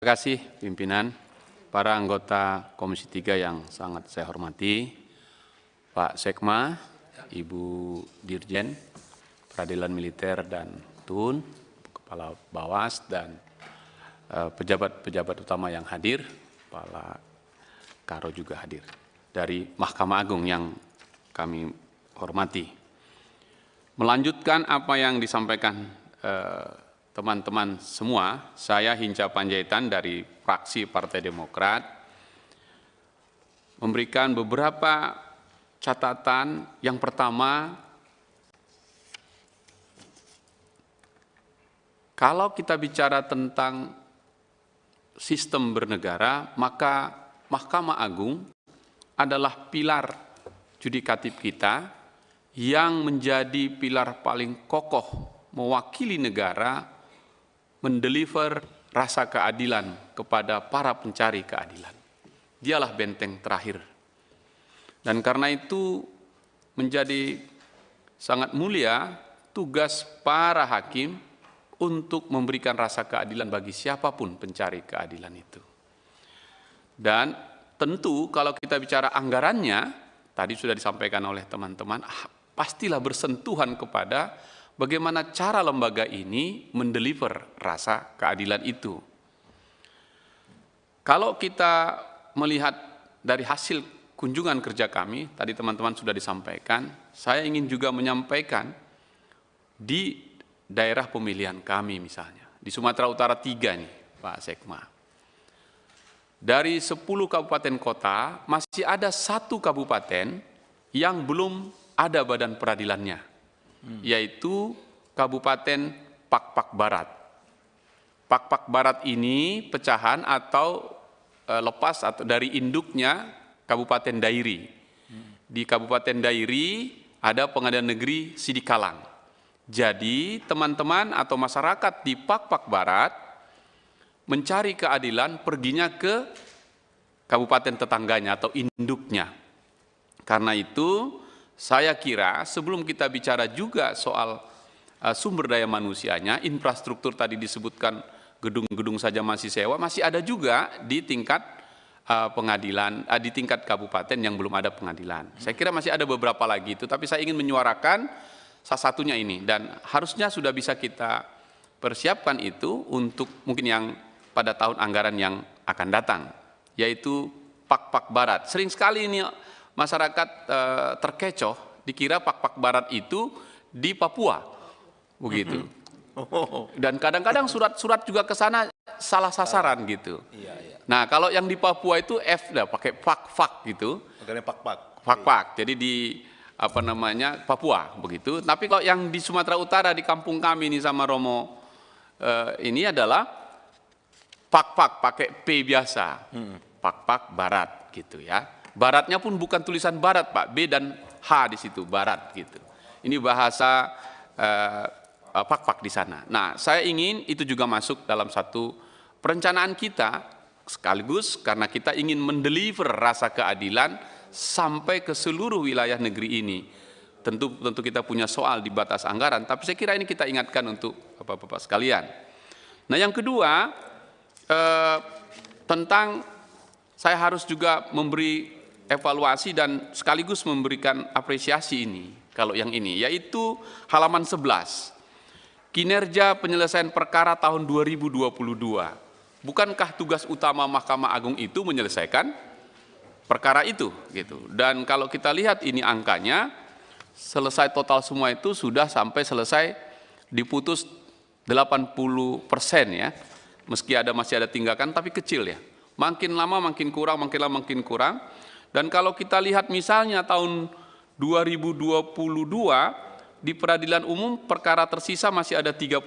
Terima kasih pimpinan, para anggota Komisi 3 yang sangat saya hormati, Pak Sekma, Ibu Dirjen Peradilan Militer dan TUN, Kepala Bawas dan pejabat-pejabat utama yang hadir, Kepala Karo juga hadir, dari Mahkamah Agung yang kami hormati. Melanjutkan apa yang disampaikan teman-teman semua, saya Hinca Panjaitan dari fraksi Partai Demokrat memberikan beberapa catatan. Yang pertama, kalau kita bicara tentang sistem bernegara, maka Mahkamah Agung adalah pilar judikatif kita yang menjadi pilar paling kokoh mewakili negara mendeliver rasa keadilan kepada para pencari keadilan. Dialah benteng terakhir. Dan karena itu menjadi sangat mulia tugas para hakim untuk memberikan rasa keadilan bagi siapapun pencari keadilan itu. Dan tentu kalau kita bicara anggarannya, tadi sudah disampaikan oleh teman-teman, pastilah bersentuhan kepada bagaimana cara lembaga ini mendeliver rasa keadilan itu. Kalau kita melihat dari hasil kunjungan kerja kami, tadi teman-teman sudah disampaikan, saya ingin juga menyampaikan di daerah pemilihan kami misalnya, di Sumatera Utara 3 nih Pak Sekma. Dari 10 kabupaten kota, masih ada 1 kabupaten yang belum ada badan peradilannya, yaitu Kabupaten Pak-Pak Barat. Pak-Pak Barat ini pecahan atau lepas atau dari induknya Kabupaten Dairi. Di Kabupaten Dairi ada Pengadilan Negeri Sidikalang. Jadi teman-teman atau masyarakat di Pak-Pak Barat mencari keadilan perginya ke kabupaten tetangganya atau induknya. Karena itu saya kira sebelum kita bicara juga soal sumber daya manusianya, infrastruktur tadi disebutkan gedung-gedung saja masih sewa, masih ada juga di tingkat pengadilan, di tingkat kabupaten yang belum ada pengadilan. Saya kira masih ada beberapa lagi itu, tapi saya ingin menyuarakan salah satunya ini, dan harusnya sudah bisa kita persiapkan itu untuk mungkin yang pada tahun anggaran yang akan datang, yaitu Pak-Pak Barat. Sering sekali ini masyarakat terkecoh, dikira Pak-Pak Barat itu di Papua, begitu. Dan kadang-kadang surat-surat juga ke sana salah sasaran gitu. Nah, kalau yang di Papua itu F dah pakai Pak-Pak gitu. Makanya Pak-Pak. Pak-Pak. Jadi di apa namanya Papua begitu. Tapi kalau yang di Sumatera Utara di kampung kami ini sama Romo ini adalah Pak-Pak pakai P biasa. Pak-Pak Barat gitu ya. Baratnya pun bukan tulisan barat Pak, B dan H di situ, barat gitu. Ini bahasa Pak-Pak di sana. Nah, saya ingin itu juga masuk dalam satu perencanaan kita, sekaligus karena kita ingin mendeliver rasa keadilan sampai ke seluruh wilayah negeri ini. Tentu kita punya soal di batas anggaran, tapi saya kira ini kita ingatkan untuk Bapak-bapak sekalian. Nah, yang kedua, tentang saya harus juga memberi evaluasi dan sekaligus memberikan apresiasi ini, kalau yang ini, yaitu halaman 11. Kinerja penyelesaian perkara tahun 2022. Bukankah tugas utama Mahkamah Agung itu menyelesaikan perkara itu gitu. Dan kalau kita lihat ini angkanya, selesai total semua itu sudah sampai selesai diputus 80% ya. Meski masih ada tinggakan tapi kecil ya. Makin lama makin kurang, makin lama makin kurang. Dan kalau kita lihat misalnya tahun 2022 di peradilan umum perkara tersisa masih ada 36.000,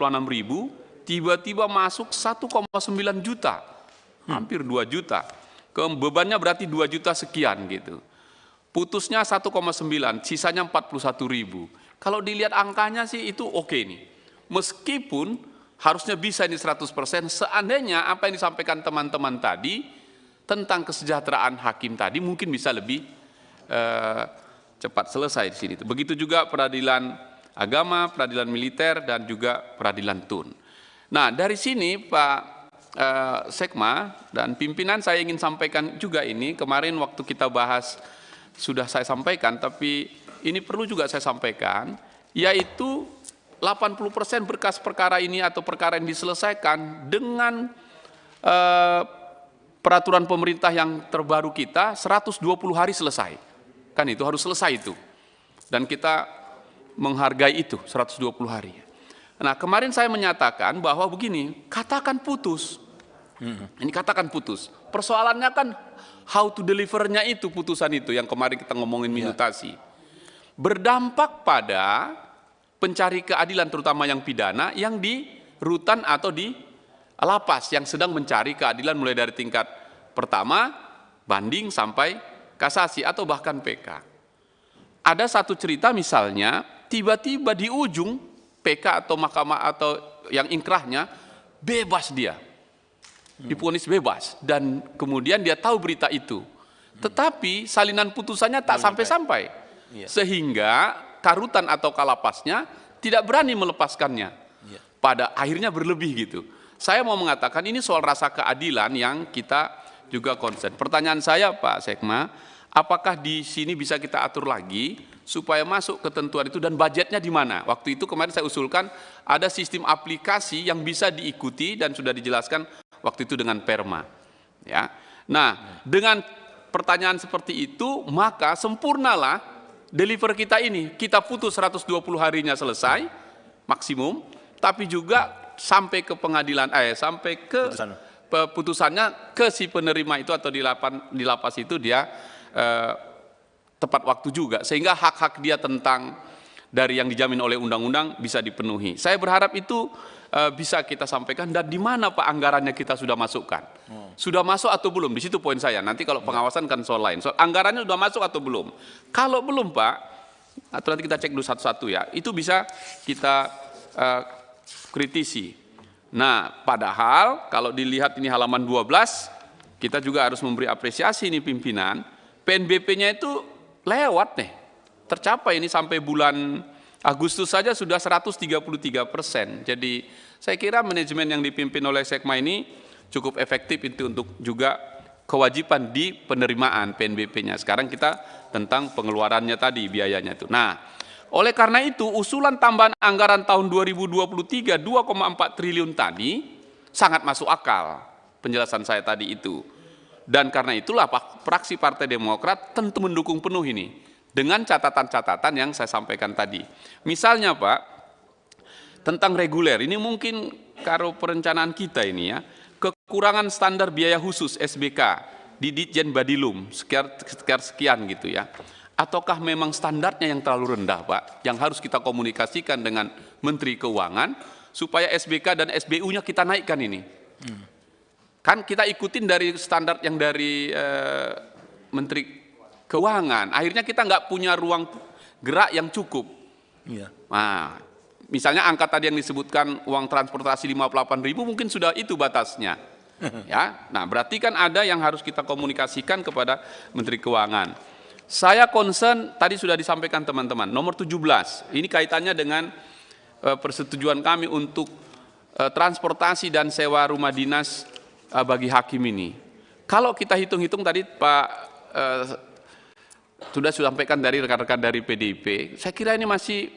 tiba-tiba masuk 1,9 juta, hampir 2 juta. Bebannya berarti 2 juta sekian gitu. Putusnya 1,9, sisanya 41.000. Kalau dilihat angkanya sih itu oke nih. Meskipun harusnya bisa ini 100%, seandainya apa yang disampaikan teman-teman tadi tentang kesejahteraan hakim tadi mungkin bisa lebih cepat selesai di sini. Begitu juga peradilan agama, peradilan militer, dan juga peradilan TUN. Nah, dari sini Pak Sekma dan pimpinan, saya ingin sampaikan juga ini, kemarin waktu kita bahas sudah saya sampaikan, tapi ini perlu juga saya sampaikan, yaitu 80% berkas perkara ini atau perkara yang diselesaikan dengan peraturan pemerintah yang terbaru kita 120 hari selesai. Kan itu harus selesai itu. Dan kita menghargai itu 120 hari. Nah, kemarin saya menyatakan bahwa begini, katakan putus. Ini katakan putus. Persoalannya kan how to deliver-nya itu, putusan itu yang kemarin kita ngomongin minutasi. Berdampak pada pencari keadilan terutama yang pidana yang di rutan atau di lapas yang sedang mencari keadilan mulai dari tingkat pertama, banding sampai kasasi atau bahkan PK. Ada satu cerita misalnya, tiba-tiba di ujung PK atau mahkamah atau yang ingkrahnya bebas dia. Divonis bebas dan kemudian dia tahu berita itu. Tetapi salinan putusannya tak sampai-sampai. Sehingga karutan atau kalapasnya tidak berani melepaskannya. Pada akhirnya berlebih gitu. Saya mau mengatakan ini soal rasa keadilan yang kita juga concern. Pertanyaan saya Pak Sekma, apakah di sini bisa kita atur lagi supaya masuk ketentuan itu dan budgetnya di mana? Waktu itu kemarin saya usulkan ada sistem aplikasi yang bisa diikuti dan sudah dijelaskan waktu itu dengan Perma. Ya. Nah, dengan pertanyaan seperti itu, maka sempurnalah deliver kita ini. Kita putus 120 harinya selesai, maksimum, tapi juga sampai ke pengadilan, sampai ke putusannya ke si penerima itu atau di lapas itu dia tepat waktu juga. Sehingga hak-hak dia tentang dari yang dijamin oleh undang-undang bisa dipenuhi. Saya berharap itu bisa kita sampaikan dan di mana Pak anggarannya kita sudah masukkan. Sudah masuk atau belum? Di situ poin saya. Nanti kalau pengawasan kan soal lain. Soal anggarannya sudah masuk atau belum? Kalau belum Pak, atau nanti kita cek dulu satu-satu ya. Itu bisa kita kritisi. Nah, padahal kalau dilihat ini halaman 12, kita juga harus memberi apresiasi ini pimpinan. PNBP-nya itu lewat nih. Tercapai ini sampai bulan Agustus saja sudah 133%. Jadi saya kira manajemen yang dipimpin oleh Sekma ini cukup efektif itu untuk juga kewajiban di penerimaan PNBP-nya. Sekarang kita tentang pengeluarannya tadi, biayanya itu. Nah, oleh karena itu usulan tambahan anggaran tahun 2023 2,4 triliun tadi sangat masuk akal penjelasan saya tadi itu. Dan karena itulah fraksi Partai Demokrat tentu mendukung penuh ini. Dengan catatan-catatan yang saya sampaikan tadi. Misalnya Pak, tentang reguler, ini mungkin karo perencanaan kita ini ya, kekurangan standar biaya khusus SBK di Ditjen Badilum, sekian gitu ya. Ataukah memang standarnya yang terlalu rendah Pak, yang harus kita komunikasikan dengan Menteri Keuangan, supaya SBK dan SBU-nya kita naikkan ini. Kan kita ikutin dari standar yang dari Menteri Keuangan, akhirnya kita nggak punya ruang gerak yang cukup. Nah, misalnya angka tadi yang disebutkan uang transportasi 58.000 mungkin sudah itu batasnya. Ya, nah berarti kan ada yang harus kita komunikasikan kepada Menteri Keuangan. Saya concern tadi sudah disampaikan teman-teman, nomor 17, ini kaitannya dengan persetujuan kami untuk transportasi dan sewa rumah dinas bagi hakim ini. Kalau kita hitung-hitung tadi Pak sudah sampaikan dari rekan-rekan dari PDIP, saya kira ini masih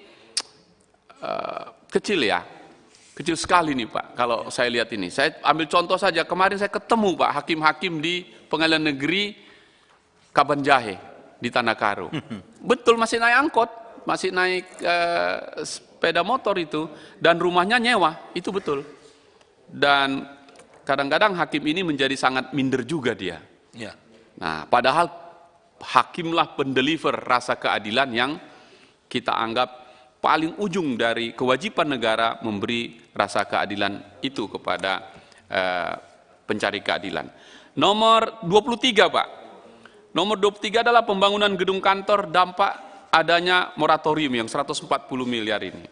kecil ya, kecil sekali nih Pak. Kalau saya lihat ini, saya ambil contoh saja. Kemarin saya ketemu Pak hakim-hakim di Pengadilan Negeri Kabanjahe di Tanah Karo. Betul masih naik angkot, masih naik sepeda motor itu, dan rumahnya nyewa, itu betul. Dan kadang-kadang hakim ini menjadi sangat minder juga dia. Nah, padahal hakimlah pendeliver rasa keadilan yang kita anggap paling ujung dari kewajiban negara memberi rasa keadilan itu kepada pencari keadilan. Nomor 23 Pak, nomor 23 adalah pembangunan gedung kantor dampak adanya moratorium yang 140 miliar ini.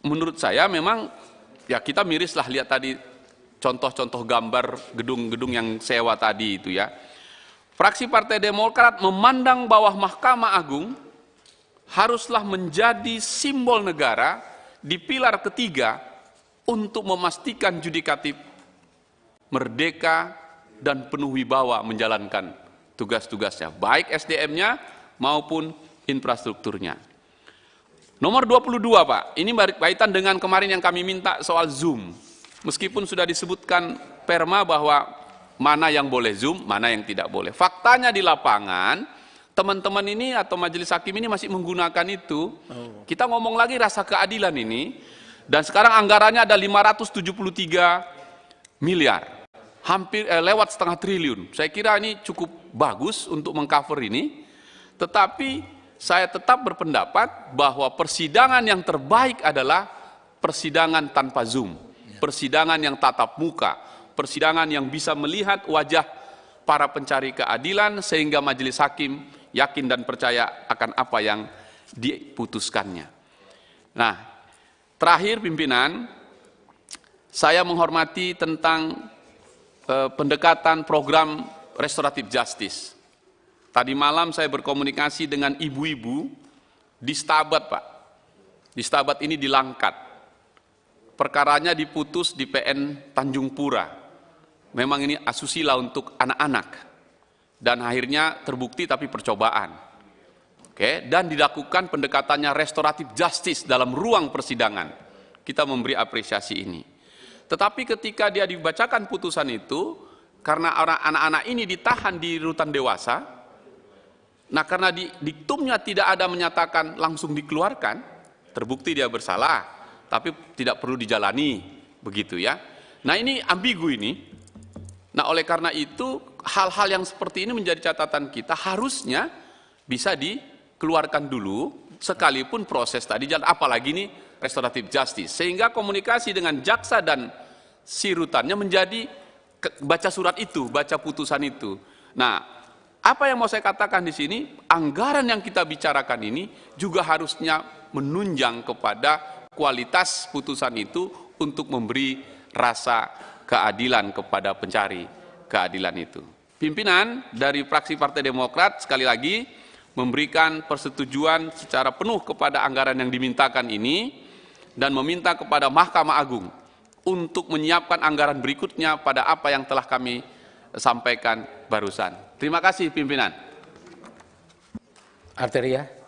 Menurut saya memang ya kita mirislah lihat tadi contoh-contoh gambar gedung-gedung yang sewa tadi itu ya. Fraksi Partai Demokrat memandang bahwa Mahkamah Agung haruslah menjadi simbol negara di pilar ketiga untuk memastikan judikatif merdeka, dan penuh wibawa menjalankan tugas-tugasnya, baik SDM-nya maupun infrastrukturnya. Nomor 22, Pak, ini berkaitan dengan kemarin yang kami minta soal Zoom. Meskipun sudah disebutkan perma bahwa mana yang boleh Zoom, mana yang tidak boleh. Faktanya di lapangan, teman-teman ini atau majelis hakim ini masih menggunakan itu. Kita ngomong lagi rasa keadilan ini, dan sekarang anggarannya ada 573 miliar. Hampir lewat setengah triliun. Saya kira ini cukup bagus untuk mengcover ini. Tetapi saya tetap berpendapat bahwa persidangan yang terbaik adalah persidangan tanpa Zoom, persidangan yang tatap muka, persidangan yang bisa melihat wajah para pencari keadilan sehingga majelis hakim yakin dan percaya akan apa yang diputuskannya. Nah, terakhir pimpinan, saya menghormati tentang pendekatan program restoratif justice. Tadi malam saya berkomunikasi dengan ibu-ibu di Stabat, Pak. Di Stabat ini di Langkat. Perkaranya diputus di PN Tanjung Pura. Memang ini asusila untuk anak-anak. Dan akhirnya terbukti tapi percobaan. Oke, dan dilakukan pendekatannya restoratif justice dalam ruang persidangan. Kita memberi apresiasi ini. Tetapi ketika dia dibacakan putusan itu, karena anak-anak ini ditahan di rutan dewasa, nah karena diktumnya tidak ada menyatakan langsung dikeluarkan, terbukti dia bersalah, tapi tidak perlu dijalani, begitu ya. Nah ini ambigu ini. Nah oleh karena itu, hal-hal yang seperti ini menjadi catatan kita, harusnya bisa dikeluarkan dulu, sekalipun proses tadi jalan, apalagi ini restoratif justice. Sehingga komunikasi dengan jaksa dan si rutannya menjadi baca surat itu, baca putusan itu. Nah, apa yang mau saya katakan di sini, anggaran yang kita bicarakan ini juga harusnya menunjang kepada kualitas putusan itu untuk memberi rasa keadilan kepada pencari keadilan itu. Pimpinan dari fraksi Partai Demokrat sekali lagi memberikan persetujuan secara penuh kepada anggaran yang dimintakan ini dan meminta kepada Mahkamah Agung untuk menyiapkan anggaran berikutnya pada apa yang telah kami sampaikan barusan. Terima kasih pimpinan. Arteria.